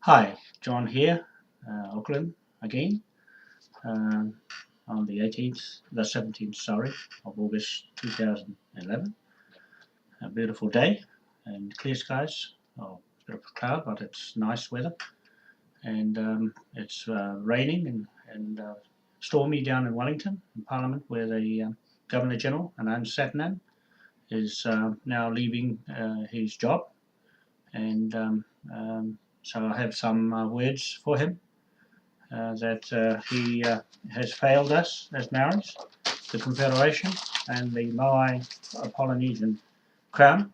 Hi, John here, Auckland again, um, on the 17th, sorry, of August 2011. A beautiful day and clear skies. Oh, it's a bit of a cloud, but it's nice weather. And it's raining and stormy down in Wellington, in Parliament, where the Governor General, Anand Satanan, is now leaving his job. And so I have some words for him. That he has failed us as Maoris, the Confederation, and the Moai Polynesian Crown.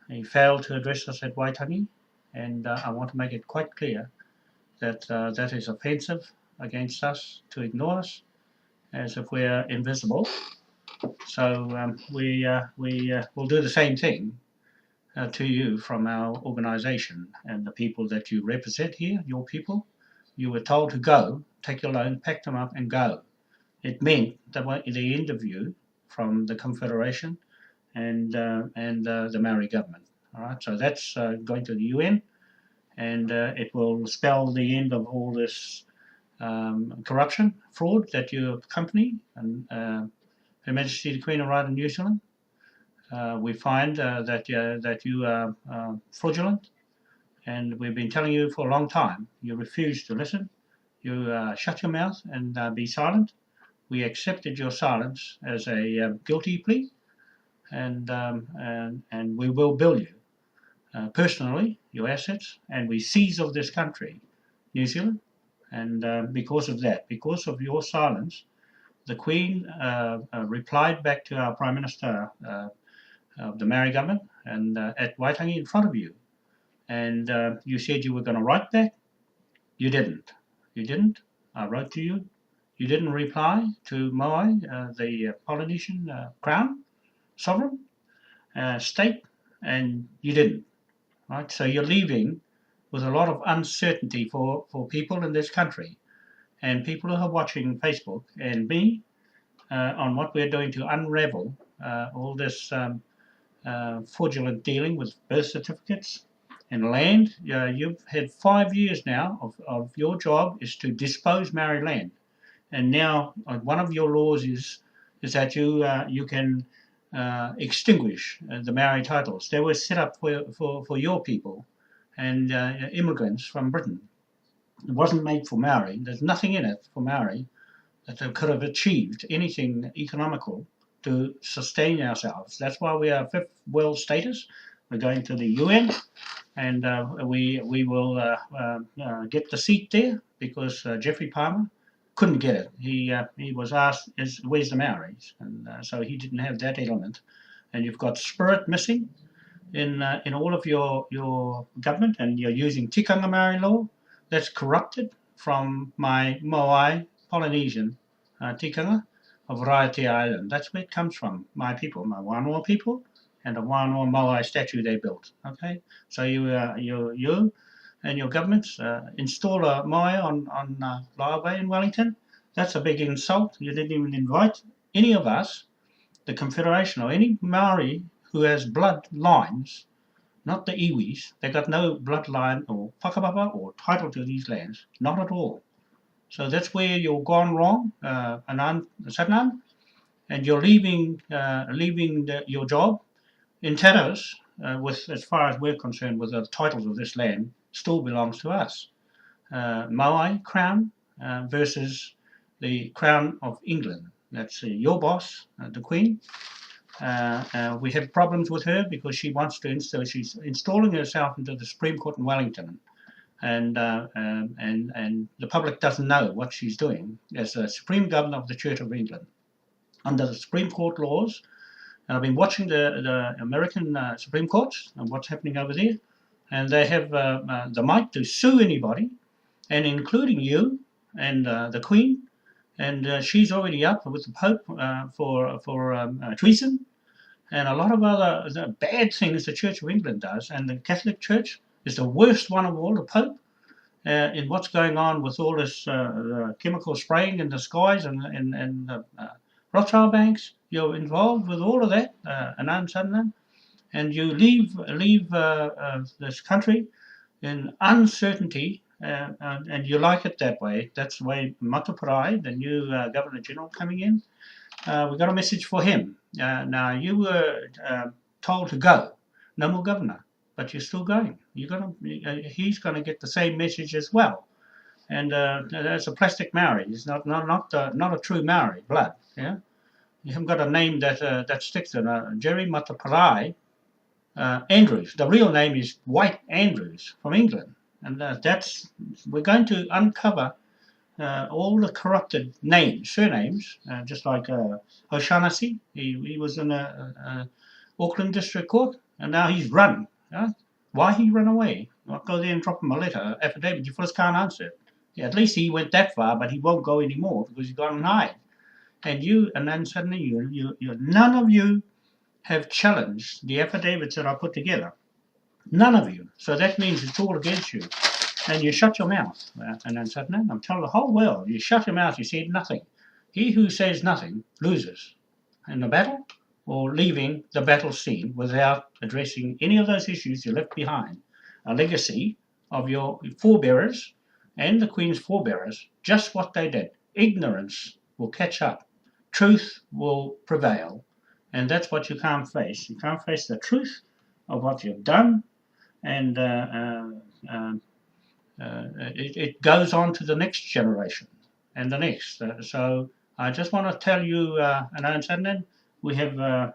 He failed to address us at Waitangi, and I want to make it quite clear that that is offensive against us to ignore us as if we're invisible. So we will do the same thing to you from our organisation and the people that you represent here, your people. You were told to go, take your loan, pack them up, and go. It meant that the interview from the Confederation and the Maori government. All right, so that's going to the UN, and it will spell the end of all this corruption, fraud that you accompany, and Her Majesty the Queen of Right of New Zealand. We find that you are fraudulent, and we've been telling you for a long time. You refuse to listen. You shut your mouth and be silent. We accepted your silence as a guilty plea, and we will bill you personally your assets, and we seize of this country, New Zealand, and because of that, because of your silence, the Queen replied back to our Prime Minister of the Maori government and at Waitangi in front of you, and you said you were going to write back. You didn't. You didn't. I wrote to you. You didn't reply to Moai, the Polynesian Crown, sovereign state, and you didn't. Right? So you're leaving with a lot of uncertainty for people in this country and people who are watching Facebook and me on what we're doing to unravel all this fraudulent dealing with birth certificates and land. You've had 5 years now of your job is to dispose Maori land, and now one of your laws is that you can extinguish the Maori titles. They were set up for your people and immigrants from Britain. It wasn't made for Maori. There's nothing in it for Maori that they could have achieved anything economical to sustain ourselves. That's why we are fifth world status. We're going to the UN, and we will get the seat there because Jeffrey Palmer couldn't get it. He was asked, "Where's the Maoris?" And so he didn't have that element. And you've got spirit missing in all of your government, and you're using tikanga Maori law that's corrupted from my Moai Polynesian tikanga of Raiatea Island. That's where it comes from. My people, my Wānoa people, and the Wānoa Moai statue they built. Okay, so you and your governments install a Moai on Lyall Bay in Wellington. That's a big insult. You didn't even invite any of us, the Confederation, or any Maori who has bloodlines, not the iwis. They got no bloodline or whakapapa or title to these lands, not at all. So that's where you're gone wrong, Anand Satanan, and you're leaving your job in tatters. With, as far as we're concerned, with the titles of this land still belongs to us. Moai Crown versus the Crown of England. That's your boss, the Queen. We have problems with her because she wants to she's installing herself into the Supreme Court in Wellington, and the public doesn't know what she's doing as the Supreme Governor of the Church of England under the Supreme Court laws. And I've been watching the American Supreme Courts and what's happening over there, and they have the might to sue anybody, and including you and the Queen. And she's already up with the Pope for treason and a lot of other bad things the Church of England does. And the Catholic Church is the worst one of all, the Pope, in what's going on with all this chemical spraying in the skies and Rothschild banks. You're involved with all of that, Anand Satanan, and you leave this country in uncertainty, and you like it that way. That's the way Mataparai, the new Governor General coming in, we got a message for him. Now, you were told to go, no more governor, but you're still going. He's going to get the same message as well. And that's a plastic Maori. He's not a true Maori blood. Yeah, you haven't got a name that sticks to Jerry Mataparai Andrews. The real name is White Andrews from England, and we're going to uncover all the corrupted surnames, just like O'Shaughnessy. He was in Auckland District Court, and now he's run. Why he run away? I'll go there and drop him a letter, affidavit. You first can't answer it. Yeah, at least he went that far, but he won't go anymore because he's gone and hide. And then suddenly none of you have challenged the affidavits that I put together. None of you. So that means it's all against you. And you shut your mouth. And then suddenly, I'm telling the whole world, you shut your mouth, you said nothing. He who says nothing loses in the battle or leaving the battle scene without addressing any of those issues you left behind. A legacy of your forebearers and the Queen's forebearers, just what they did. Ignorance will catch up. Truth will prevail. And that's what you can't face. You can't face the truth of what you've done, and it goes on to the next generation and the next. So I just want to tell you, and we have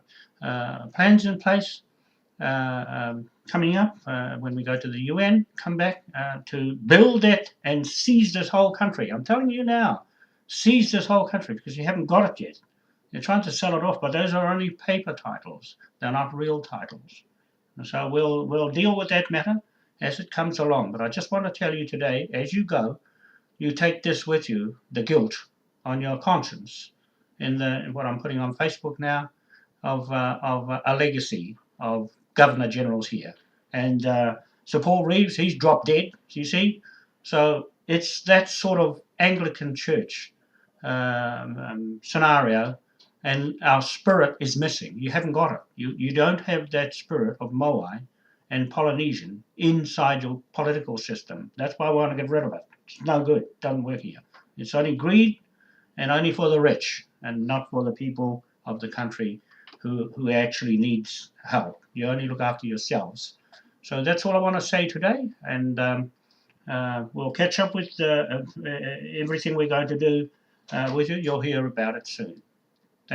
plans in place coming up when we go to the UN, come back to build it and seize this whole country. I'm telling you now, seize this whole country because you haven't got it yet. They're trying to sell it off, but those are only paper titles. They're not real titles. And so we'll deal with that matter as it comes along. But I just want to tell you today, as you go, you take this with you, the guilt on your conscience, in what I'm putting on Facebook now, of a legacy of Governor Generals here. And Sir Paul Reeves, he's dropped dead, you see. So it's that sort of Anglican church scenario, and our spirit is missing. You haven't got it. You don't have that spirit of Moai and Polynesian inside your political system. That's why I want to get rid of it. It's no good. It doesn't work here. It's only greed and only for the rich and not for the people of the country who actually needs help. You only look after yourselves. So that's all I want to say today, and we'll catch up with everything we're going to do with you. You'll hear about it soon.